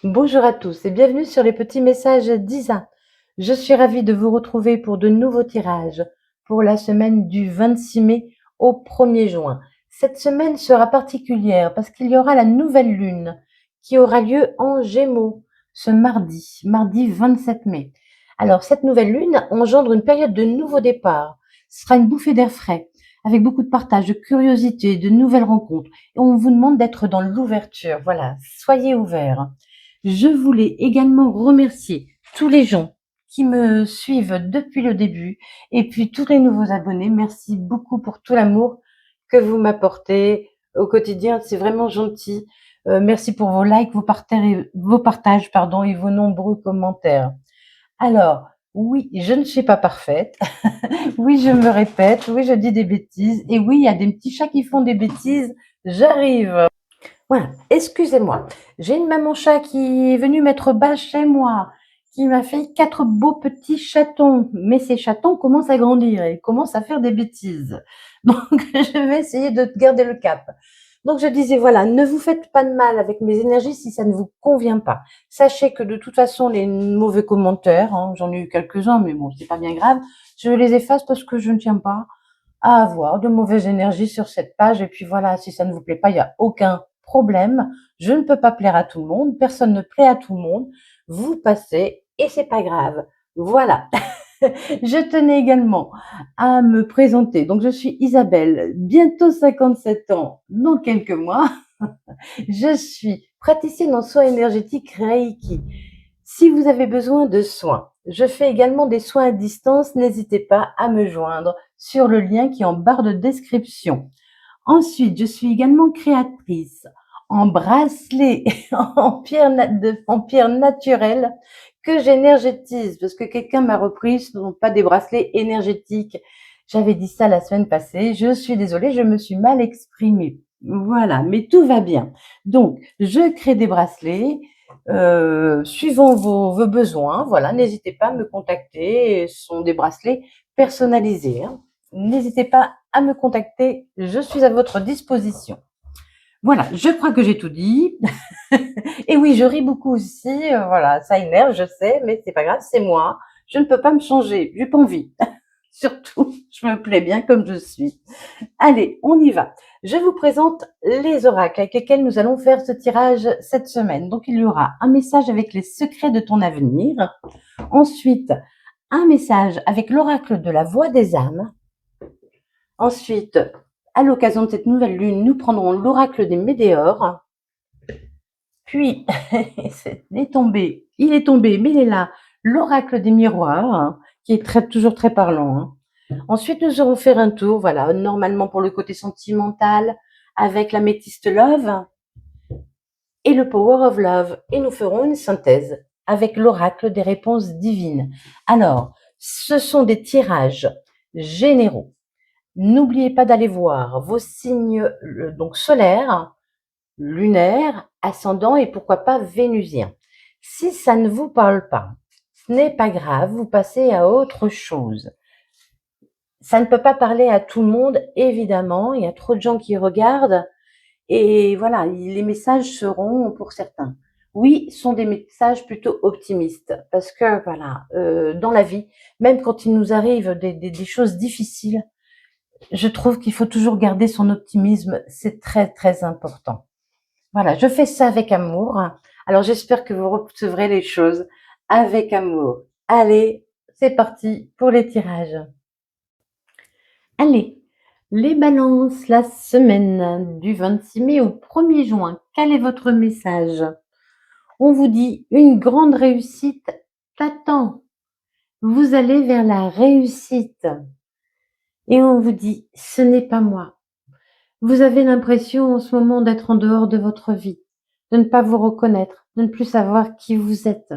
Bonjour à tous et bienvenue sur les petits messages d'Isa. Je suis ravie de vous retrouver pour de nouveaux tirages pour la semaine du 26 mai au 1er juin. Cette semaine sera particulière parce qu'il y aura la nouvelle lune qui aura lieu en Gémeaux ce mardi 27 mai. Alors cette nouvelle lune engendre une période de nouveau départ. Ce sera une bouffée d'air frais avec beaucoup de partage, de curiosité, de nouvelles rencontres. Et on vous demande d'être dans l'ouverture. Voilà, soyez ouverts. Je voulais également remercier tous les gens qui me suivent depuis le début et puis tous les nouveaux abonnés. Merci beaucoup pour tout l'amour que vous m'apportez au quotidien. C'est vraiment gentil. Merci pour vos likes, vos partages, pardon, et vos nombreux commentaires. Alors, oui, je ne suis pas parfaite. Oui, je me répète. Oui, je dis des bêtises. Et oui, il y a des petits chats qui font des bêtises. J'arrive. Voilà, excusez-moi. J'ai une maman chat qui est venue mettre bas chez moi, qui m'a fait 4 beaux petits chatons. Mais ces chatons commencent à grandir et commencent à faire des bêtises. Donc, je vais essayer de garder le cap. Donc, je disais, voilà, ne vous faites pas de mal avec mes énergies si ça ne vous convient pas. Sachez que de toute façon, les mauvais commentaires, hein, j'en ai eu quelques-uns, mais bon, c'est pas bien grave, je les efface parce que je ne tiens pas à avoir de mauvaises énergies sur cette page. Et puis voilà, si ça ne vous plaît pas, il n'y a aucun problème. Je ne peux pas plaire à tout le monde. Personne ne plaît à tout le monde. Vous passez et c'est pas grave. Voilà. Je tenais également à me présenter. Donc, je suis Isabelle, bientôt 57 ans, dans quelques mois. Je suis praticienne en soins énergétiques Reiki. Si vous avez besoin de soins, je fais également des soins à distance. N'hésitez pas à me joindre sur le lien qui est en barre de description. Ensuite, je suis également créatrice en bracelet en pierre naturelle que j'énergétise parce que quelqu'un m'a repris, ce ne sont pas des bracelets énergétiques. J'avais dit ça la semaine passée. Je suis désolée, je me suis mal exprimée. Voilà, mais tout va bien. Donc, je crée des bracelets suivant vos besoins. Voilà, n'hésitez pas à me contacter. Ce sont des bracelets personnalisés, hein. N'hésitez pas à me contacter, je suis à votre disposition. Voilà, je crois que j'ai tout dit. Et oui, je ris beaucoup aussi. Voilà, ça énerve, je sais, mais c'est pas grave, c'est moi. Je ne peux pas me changer, j'ai pas envie. Surtout, je me plais bien comme je suis. Allez, on y va. Je vous présente les oracles avec lesquels nous allons faire ce tirage cette semaine. Donc, il y aura un message avec les secrets de ton avenir. Ensuite, un message avec l'oracle de la voix des âmes. Ensuite, à l'occasion de cette nouvelle lune, nous prendrons l'oracle des météores. Puis, il est tombé, mais il est là, l'oracle des miroirs, hein, qui est toujours très parlant, hein. Ensuite, nous aurons fait un tour, voilà, normalement pour le côté sentimental, avec la métiste love et le power of love. Et nous ferons une synthèse avec l'oracle des réponses divines. Alors, ce sont des tirages généraux. N'oubliez pas d'aller voir vos signes donc solaires, lunaires, ascendants et pourquoi pas vénusiens. Si ça ne vous parle pas, ce n'est pas grave, vous passez à autre chose. Ça ne peut pas parler à tout le monde, évidemment. Il y a trop de gens qui regardent et voilà, les messages seront pour certains. Oui, ce sont des messages plutôt optimistes parce que voilà, dans la vie, même quand il nous arrive des choses difficiles, je trouve qu'il faut toujours garder son optimisme, c'est très très important. Voilà, je fais ça avec amour. Alors j'espère que vous recevrez les choses avec amour. Allez, c'est parti pour les tirages. Allez, les balances, la semaine du 26 mai au 1er juin. Quel est votre message? On vous dit une grande réussite t'attend. Vous allez vers la réussite. Et on vous dit, ce n'est pas moi. Vous avez l'impression en ce moment d'être en dehors de votre vie, de ne pas vous reconnaître, de ne plus savoir qui vous êtes.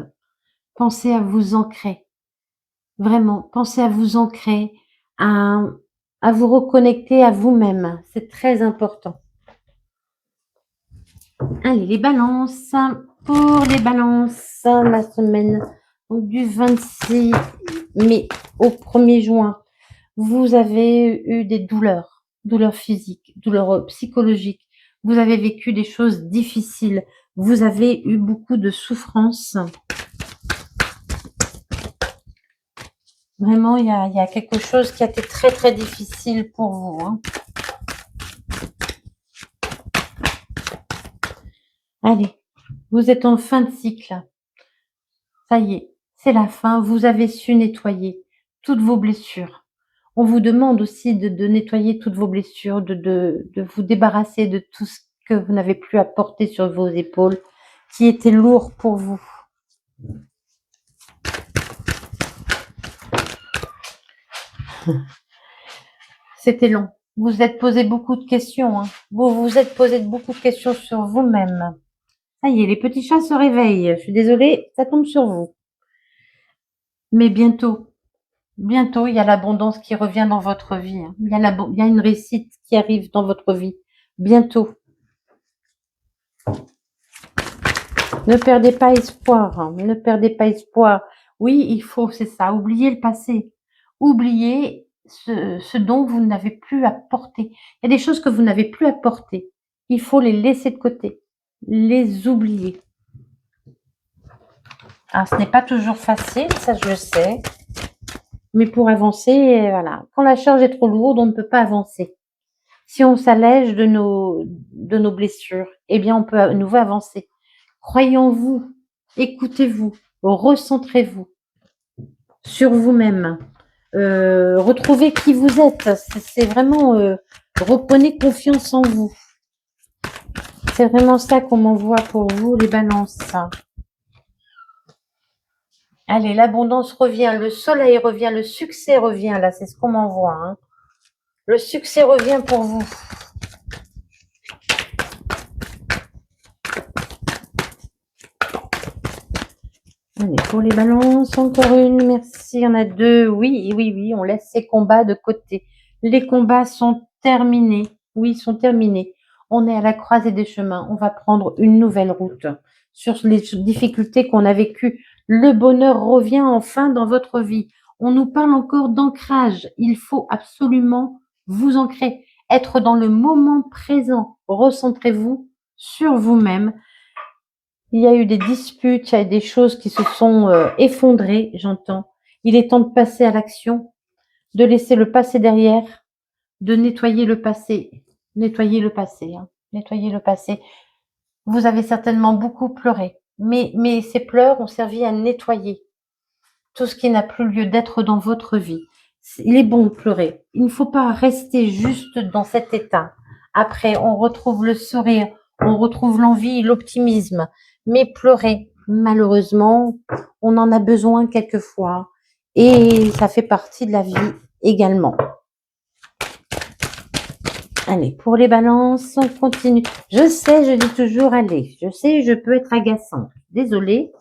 Pensez à vous ancrer. Vraiment, pensez à vous ancrer, à, à vous reconnecter à vous-même. C'est très important. Allez, les balances. Pour les balances, la semaine donc, du 26 mai au 1er juin, vous avez eu des douleurs physiques, douleurs psychologiques. Vous avez vécu des choses difficiles. Vous avez eu beaucoup de souffrance. Vraiment, il y a quelque chose qui a été très, très difficile pour vous, hein. Allez, vous êtes en fin de cycle. Ça y est, c'est la fin. Vous avez su nettoyer toutes vos blessures. On vous demande aussi de nettoyer toutes vos blessures, de vous débarrasser de tout ce que vous n'avez plus à porter sur vos épaules, qui était lourd pour vous. C'était long. Vous vous êtes posé beaucoup de questions, hein. Vous vous êtes posé beaucoup de questions sur vous-même. Ça y est, les petits chats se réveillent. Je suis désolée, ça tombe sur vous. Mais bientôt, bientôt, il y a l'abondance qui revient dans votre vie, hein. Il y a une réussite qui arrive dans votre vie. Bientôt. Ne perdez pas espoir, hein. Ne perdez pas espoir. Oui, il faut, c'est ça, oublier le passé. Oubliez ce dont vous n'avez plus à porter. Il y a des choses que vous n'avez plus à porter. Il faut les laisser de côté, les oublier. Ah, ce n'est pas toujours facile, ça je le sais. Mais pour avancer, voilà. Quand la charge est trop lourde, on ne peut pas avancer. Si on s'allège de nos blessures, eh bien, on peut à nouveau avancer. Croyez en vous, écoutez-vous, recentrez-vous sur vous-même. Retrouvez qui vous êtes. C'est vraiment, reprenez confiance en vous. C'est vraiment ça qu'on m'envoie pour vous, les balances. Allez, l'abondance revient, le soleil revient, le succès revient, là, c'est ce qu'on m'envoie, hein. Le succès revient pour vous. Allez, pour les balances, encore une, merci, il y en a deux. Oui, oui, oui, on laisse ces combats de côté. Les combats sont terminés. Oui, ils sont terminés. On est à la croisée des chemins. On va prendre une nouvelle route sur les difficultés qu'on a vécues. Le bonheur revient enfin dans votre vie. On nous parle encore d'ancrage. Il faut absolument vous ancrer, être dans le moment présent. Recentrez-vous sur vous-même. Il y a eu des disputes, il y a des choses qui se sont effondrées, j'entends. Il est temps de passer à l'action, de laisser le passé derrière, de nettoyer le passé. Nettoyer le passé, hein. Nettoyer le passé. Vous avez certainement beaucoup pleuré, mais ces pleurs ont servi à nettoyer tout ce qui n'a plus lieu d'être dans votre vie. Il est bon de pleurer. Il ne faut pas rester juste dans cet état. Après, on retrouve le sourire, on retrouve l'envie, l'optimisme. Mais pleurer, malheureusement, on en a besoin quelquefois. Et ça fait partie de la vie également. Allez, pour les balances, on continue. Je sais, je dis toujours allez. Je sais, je peux être agaçante. Désolée.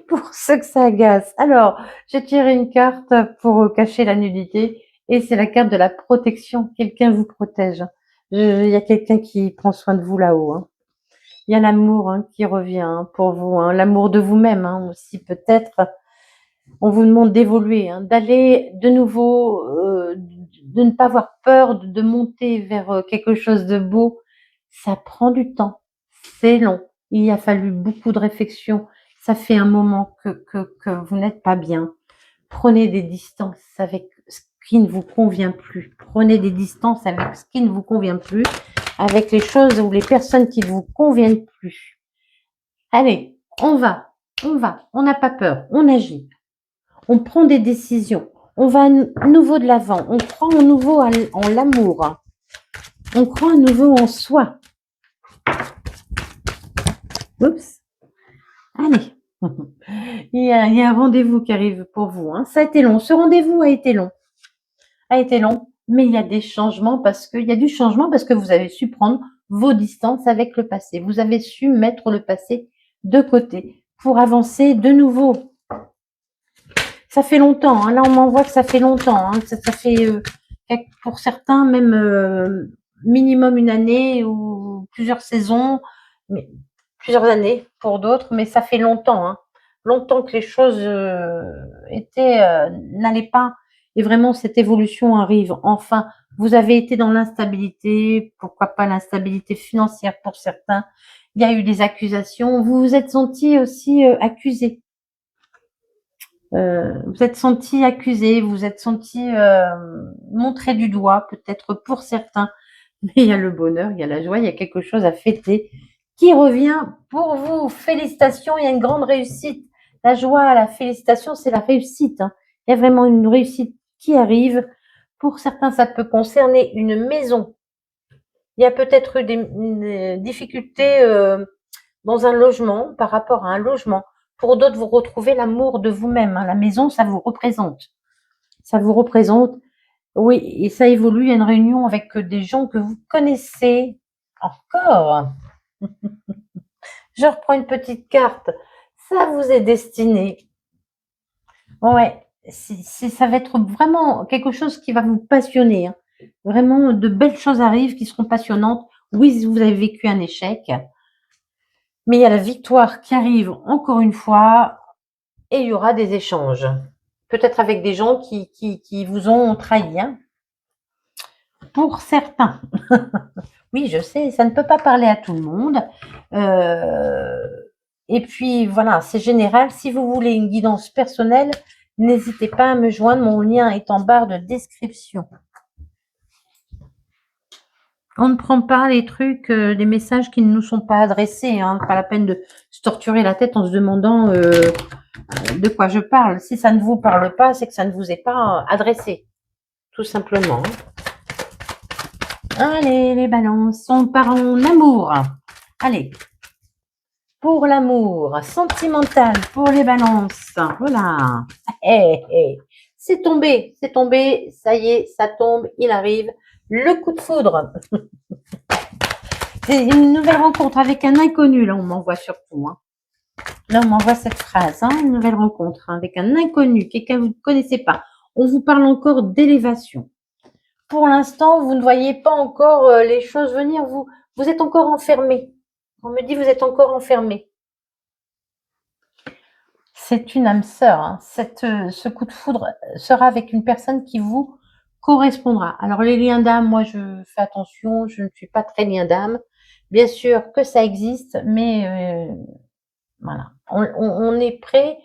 Pour ceux que ça agace. Alors, j'ai tiré une carte pour cacher la nudité et c'est la carte de la protection. Quelqu'un vous protège. Il y a quelqu'un qui prend soin de vous là-haut, hein. Il y a l'amour, hein, qui revient, hein, pour vous, hein. L'amour de vous-même, hein, aussi peut-être. On vous demande d'évoluer, hein, d'aller de nouveau, de ne pas avoir peur de monter vers quelque chose de beau. Ça prend du temps. C'est long. Il a fallu beaucoup de réflexion. Ça fait un moment que vous n'êtes pas bien. Prenez des distances avec ce qui ne vous convient plus. Prenez des distances avec ce qui ne vous convient plus, avec les choses ou les personnes qui ne vous conviennent plus. Allez, on va, on n'a pas peur, on agit, on prend des décisions, on va à nouveau de l'avant, on croit à nouveau en l'amour, on croit à nouveau en soi. Oups. Allez, il y a un rendez-vous qui arrive pour vous, hein. Ça a été long, ce rendez-vous a été long, mais il y a des changements parce que, il y a du changement parce que vous avez su prendre vos distances avec le passé. Vous avez su mettre le passé de côté pour avancer de nouveau. Ça fait longtemps, hein. Là, on m'envoie que ça fait longtemps, hein. Ça fait, pour certains, même minimum une année ou plusieurs saisons, mais plusieurs années pour d'autres, mais ça fait longtemps, hein. Longtemps que les choses n'allaient pas et vraiment cette évolution arrive enfin. Vous avez été dans l'instabilité, pourquoi pas l'instabilité financière pour certains. Il y a eu des accusations. Vous vous êtes senti aussi accusé. Vous êtes senti accusé, vous êtes senti montré du doigt, peut-être pour certains. Mais il y a le bonheur, il y a la joie, il y a quelque chose à fêter qui revient pour vous. Félicitations, il y a une grande réussite. La joie, la félicitation, c'est la réussite, hein. Il y a vraiment une réussite qui arrive. Pour certains, ça peut concerner une maison. Il y a peut-être eu des difficultés dans un logement, par rapport à un logement. Pour d'autres, vous retrouvez l'amour de vous-même, hein. La maison, ça vous représente. Ça vous représente. Oui, et ça évolue. Il y a une réunion avec des gens que vous connaissez encore. Je reprends une petite carte. Ça vous est destiné. Ouais, ça va être vraiment quelque chose qui va vous passionner, hein. Vraiment, de belles choses arrivent qui seront passionnantes. Oui, vous avez vécu un échec, mais il y a la victoire qui arrive encore une fois et il y aura des échanges. Peut-être avec des gens qui vous ont trahi, hein, pour certains. Oui, je sais, ça ne peut pas parler à tout le monde. Euh, et puis voilà, c'est général. Si vous voulez une guidance personnelle, n'hésitez pas à me joindre. Mon lien est en barre de description. On ne prend pas les trucs, les messages qui ne nous sont pas adressés, hein. Pas la peine de se torturer la tête en se demandant de quoi je parle. Si ça ne vous parle pas, c'est que ça ne vous est pas adressé, tout simplement. Allez, les balances, on part en amour. Allez, pour l'amour, sentimental, pour les balances. Voilà. Hey, hey. C'est tombé, ça y est, ça tombe, il arrive. Le coup de foudre. C'est une nouvelle rencontre avec un inconnu, là, on m'envoie surtout, hein. Là, on m'envoie cette phrase, hein, une nouvelle rencontre, hein, avec un inconnu, quelqu'un que vous ne connaissez pas. On vous parle encore d'élévation. Pour l'instant, vous ne voyez pas encore les choses venir. Vous êtes encore enfermé. On me dit vous êtes encore enfermé. C'est une âme sœur, hein. Ce coup de foudre sera avec une personne qui vous correspondra. Alors les liens d'âme, moi je fais attention, je ne suis pas très lien d'âme. Bien sûr que ça existe, mais voilà. On est prêt,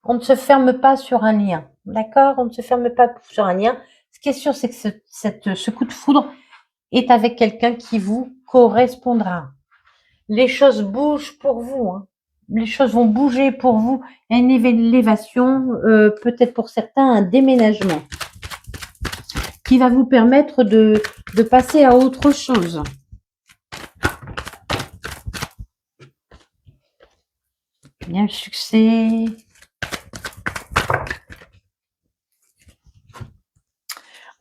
on ne se ferme pas sur un lien. D'accord? On ne se ferme pas sur un lien. Ce qui est sûr, c'est que ce coup de foudre est avec quelqu'un qui vous correspondra. Les choses bougent pour vous, hein. Les choses vont bouger pour vous. Il y a une élévation, peut-être pour certains un déménagement qui va vous permettre de passer à autre chose. Il y a le succès.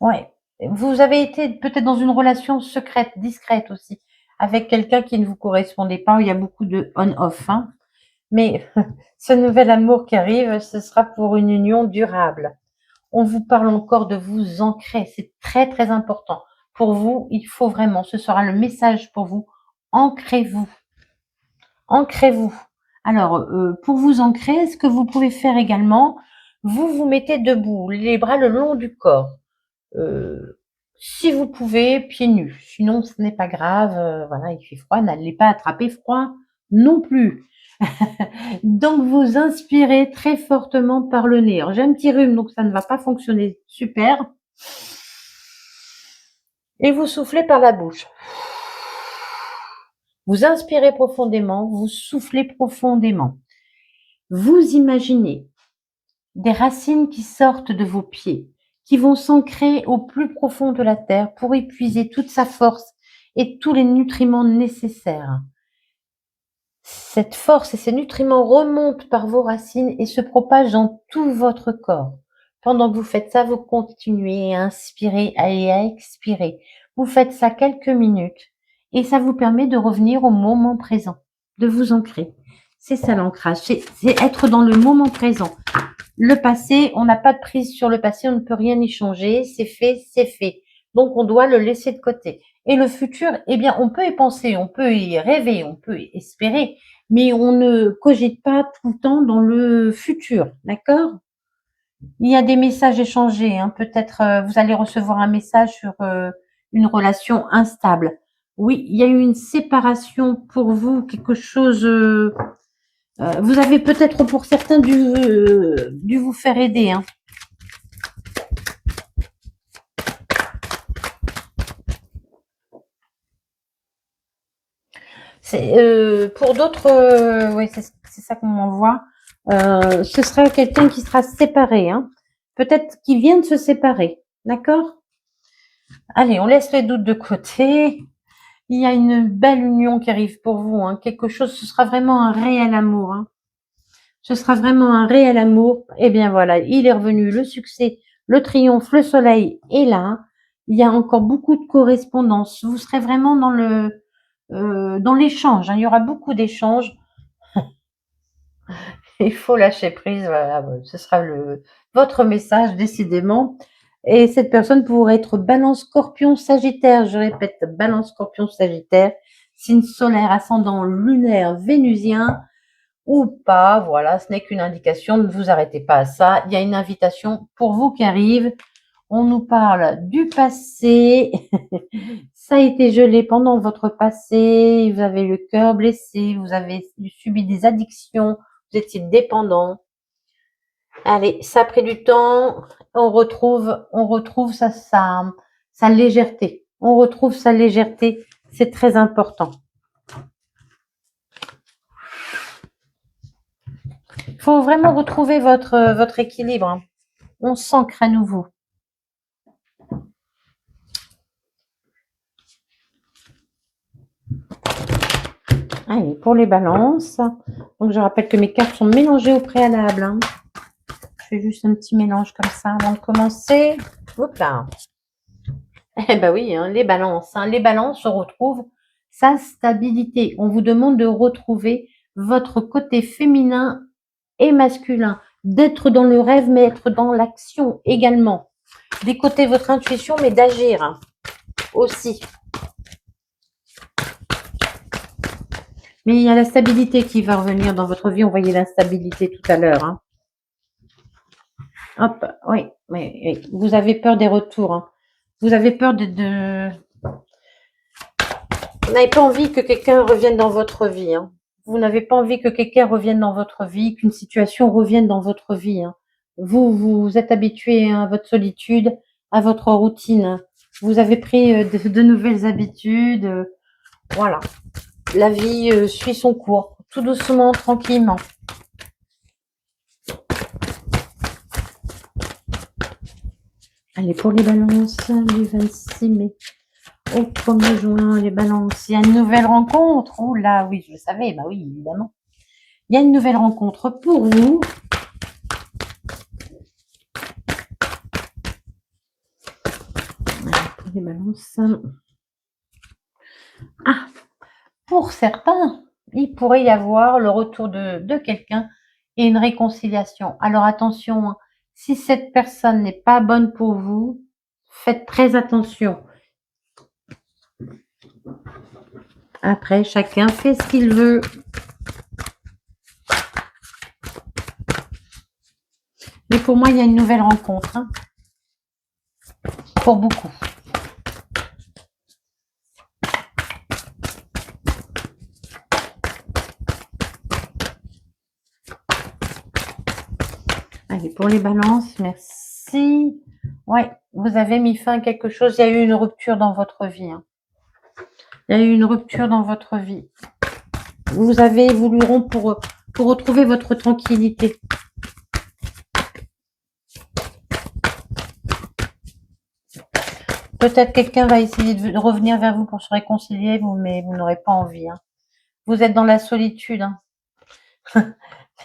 Ouais. Vous avez été peut-être dans une relation secrète, discrète aussi, avec quelqu'un qui ne vous correspondait pas. Il y a beaucoup de on-off, hein. Mais ce nouvel amour qui arrive, ce sera pour une union durable. On vous parle encore de vous ancrer. C'est très, très important. Pour vous, il faut vraiment, ce sera le message pour vous. Ancrez-vous. Ancrez-vous. Alors, pour vous ancrer, ce que vous pouvez faire également, vous vous mettez debout, les bras le long du corps. Si vous pouvez, pieds nus. Sinon, ce n'est pas grave. Voilà, il fait froid. N'allez pas attraper froid non plus. Donc, vous inspirez très fortement par le nez. Alors, j'ai un petit rhume, donc ça ne va pas fonctionner super. Et vous soufflez par la bouche. Vous inspirez profondément, vous soufflez profondément. Vous imaginez des racines qui sortent de vos pieds, qui vont s'ancrer au plus profond de la terre pour épuiser toute sa force et tous les nutriments nécessaires. Cette force et ces nutriments remontent par vos racines et se propagent dans tout votre corps. Pendant que vous faites ça, vous continuez à inspirer et à expirer. Vous faites ça quelques minutes et ça vous permet de revenir au moment présent, de vous ancrer. C'est ça l'ancrage, c'est être dans le moment présent. Le passé, on n'a pas de prise sur le passé, on ne peut rien y changer, c'est fait, c'est fait. Donc on doit le laisser de côté. Et le futur, eh bien, on peut y penser, on peut y rêver, on peut y espérer, mais on ne cogite pas tout le temps dans le futur, d'accord? Il y a des messages échangés, hein. Peut-être vous allez recevoir un message sur une relation instable. Oui, il y a eu une séparation pour vous, quelque chose. Vous avez peut-être pour certains dû vous faire aider, hein. C'est pour d'autres, oui, c'est ça qu'on m'envoie. Ce sera quelqu'un qui sera séparé, hein. Peut-être qui vient de se séparer, d'accord? Allez, on laisse les doutes de côté. Il y a une belle union qui arrive pour vous, hein. Quelque chose, ce sera vraiment un réel amour, hein. Ce sera vraiment un réel amour. Eh bien voilà, il est revenu, le succès, le triomphe, le soleil est là. Il y a encore beaucoup de correspondance. Vous serez vraiment dans l'échange, hein. Il y aura beaucoup d'échanges. Il faut lâcher prise, voilà, ce sera votre message décidément. Et cette personne pourrait être Balance, Scorpion, Sagittaire. Je répète, Balance, Scorpion, Sagittaire. Signe solaire, ascendant lunaire, vénusien ou pas. Voilà, ce n'est qu'une indication. Ne vous arrêtez pas à ça. Il y a une invitation pour vous qui arrive. On nous parle du passé. Ça a été gelé pendant votre passé. Vous avez le cœur blessé. Vous avez subi des addictions. Vous étiez dépendant. Allez, ça a pris du temps. On retrouve sa légèreté. On retrouve sa légèreté. C'est très important. Il faut vraiment retrouver votre équilibre, hein. On s'ancre à nouveau. Allez, pour les balances. Donc, je rappelle que mes cartes sont mélangées au préalable, hein. Je fais juste un petit mélange comme ça avant de commencer. Hop là. Eh ben oui, hein, les balances. Hein. Les balances, on retrouve sa stabilité. On vous demande de retrouver votre côté féminin et masculin. D'être dans le rêve, mais être dans l'action également. D'écouter votre intuition, mais d'agir, hein, aussi. Mais il y a la stabilité qui va revenir dans votre vie. On voyait l'instabilité tout à l'heure, hein. Hop, oui, oui, oui. Vous avez peur des retours, hein. Vous avez peur Vous n'avez pas envie que quelqu'un revienne dans votre vie, hein. Vous n'avez pas envie que quelqu'un revienne dans votre vie, qu'une situation revienne dans votre vie, hein. Vous êtes habitué à votre solitude, à votre routine. Vous avez pris de nouvelles habitudes. Voilà. La vie suit son cours, tout doucement, tranquillement. Allez, pour les balances, du 26 mai au 1er juin, les balances. Il y a une nouvelle rencontre. Oh là, oui, je le savais. Bah oui, évidemment. Il y a une nouvelle rencontre pour vous. Pour les balances. Ah, pour certains, il pourrait y avoir le retour de quelqu'un et une réconciliation. Alors attention, hein, si cette personne n'est pas bonne pour vous, faites très attention. Après, chacun fait ce qu'il veut. Mais pour moi, il y a une nouvelle rencontre, hein, pour beaucoup. Allez, pour les balances, merci. Ouais, vous avez mis fin à quelque chose. Il y a eu une rupture dans votre vie, hein. Il y a eu une rupture dans votre vie. Vous avez voulu rompre pour retrouver votre tranquillité. Peut-être quelqu'un va essayer de revenir vers vous pour se réconcilier, mais vous n'aurez pas envie, hein. Vous êtes dans la solitude, hein.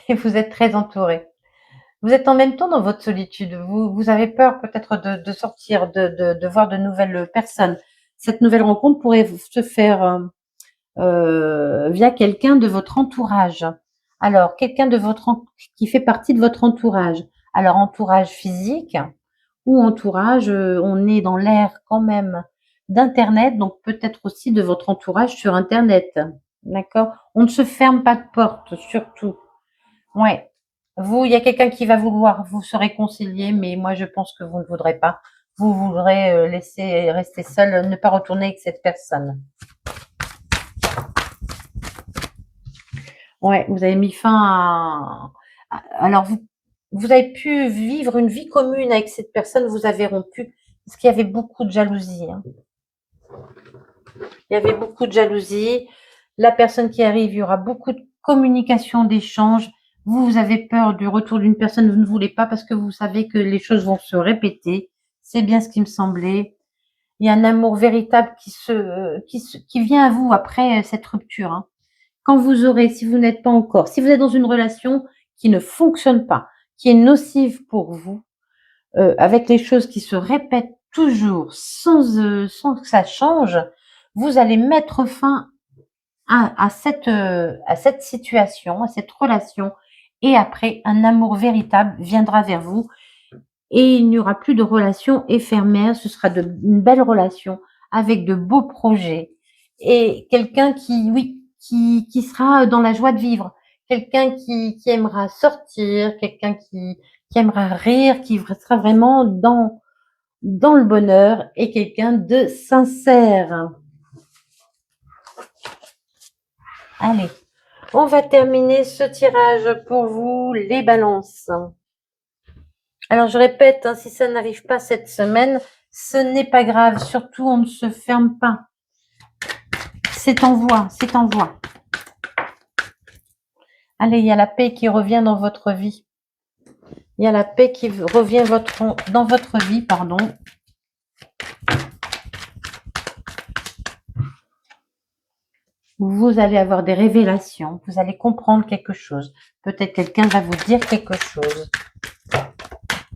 Et vous êtes très entouré. Vous êtes en même temps dans votre solitude. Vous avez peur peut-être de sortir, de voir de nouvelles personnes. Cette nouvelle rencontre pourrait se faire via quelqu'un de votre entourage. Alors, quelqu'un de qui fait partie de votre entourage. Alors, entourage physique ou entourage, on est dans l'ère quand même d'internet, donc peut-être aussi de votre entourage sur internet. D'accord? On ne se ferme pas de porte, surtout. Ouais. Vous, il y a quelqu'un qui va vouloir vous se réconcilier, mais moi je pense que vous ne voudrez pas. Vous voudrez laisser rester seul, ne pas retourner avec cette personne. Ouais, vous avez mis fin alors vous avez pu vivre une vie commune avec cette personne, vous avez rompu, parce qu'il y avait beaucoup de jalousie, hein. Il y avait beaucoup de jalousie. La personne qui arrive, il y aura beaucoup de communication, d'échanges. Vous, vous avez peur du retour d'une personne, vous ne voulez pas parce que vous savez que les choses vont se répéter. C'est bien ce qui me semblait. Il y a un amour véritable qui vient à vous après cette rupture, hein. Quand vous aurez, si vous n'êtes pas encore, si vous êtes dans une relation qui ne fonctionne pas, qui est nocive pour vous, avec les choses qui se répètent toujours sans que ça change, vous allez mettre fin à cette situation, à cette relation, et après, un amour véritable viendra vers vous, et il n'y aura plus de relation éphémère, ce sera une belle relation avec de beaux projets, et quelqu'un qui, oui, qui sera dans la joie de vivre, quelqu'un qui aimera sortir, quelqu'un qui aimera rire, qui sera vraiment dans le bonheur, et quelqu'un de sincère. Allez, on va terminer ce tirage pour vous, les balances. Alors, je répète, hein, si ça n'arrive pas cette semaine, ce n'est pas grave. Surtout, on ne se ferme pas. C'est en voie, c'est en voie. Allez, il y a la paix qui revient dans votre vie. Il y a la paix qui revient dans votre vie, pardon. Vous allez avoir des révélations. Vous allez comprendre quelque chose. Peut-être quelqu'un va vous dire quelque chose.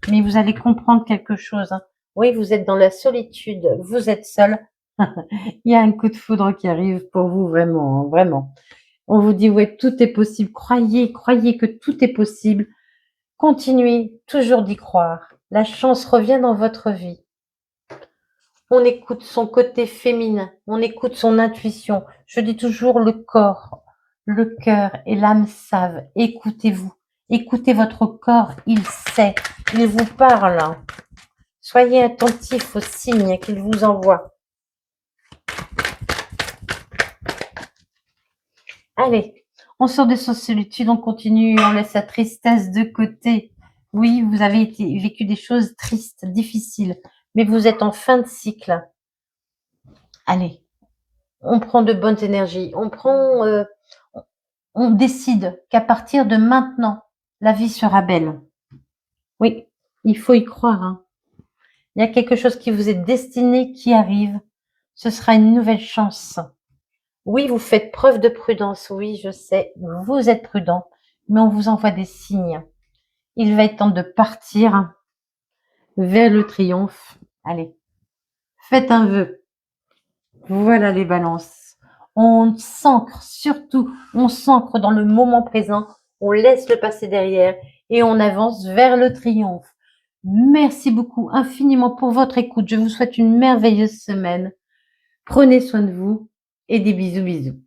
Mais vous allez comprendre quelque chose, hein. Oui, vous êtes dans la solitude. Vous êtes seul. Il y a un coup de foudre qui arrive pour vous, vraiment, hein, vraiment. On vous dit, ouais, tout est possible. Croyez, croyez que tout est possible. Continuez toujours d'y croire. La chance revient dans votre vie. On écoute son côté féminin, on écoute son intuition. Je dis toujours le corps, le cœur et l'âme savent. Écoutez-vous. Écoutez votre corps, il sait, il vous parle. Soyez attentifs aux signes qu'il vous envoie. Allez, on sort de sa solitude, on continue, on laisse la tristesse de côté. Oui, vous avez vécu des choses tristes, difficiles, mais vous êtes en fin de cycle. Allez, on prend de bonnes énergies, on décide qu'à partir de maintenant, la vie sera belle. Oui, il faut y croire, hein. Il y a quelque chose qui vous est destiné qui arrive. Ce sera une nouvelle chance. Oui, vous faites preuve de prudence. Oui, je sais, vous êtes prudent, mais on vous envoie des signes. Il va être temps de partir vers le triomphe. Allez, faites un vœu. Voilà les balances. On s'ancre, surtout, on s'ancre dans le moment présent. On laisse le passé derrière et on avance vers le triomphe. Merci beaucoup infiniment pour votre écoute. Je vous souhaite une merveilleuse semaine. Prenez soin de vous et des bisous bisous.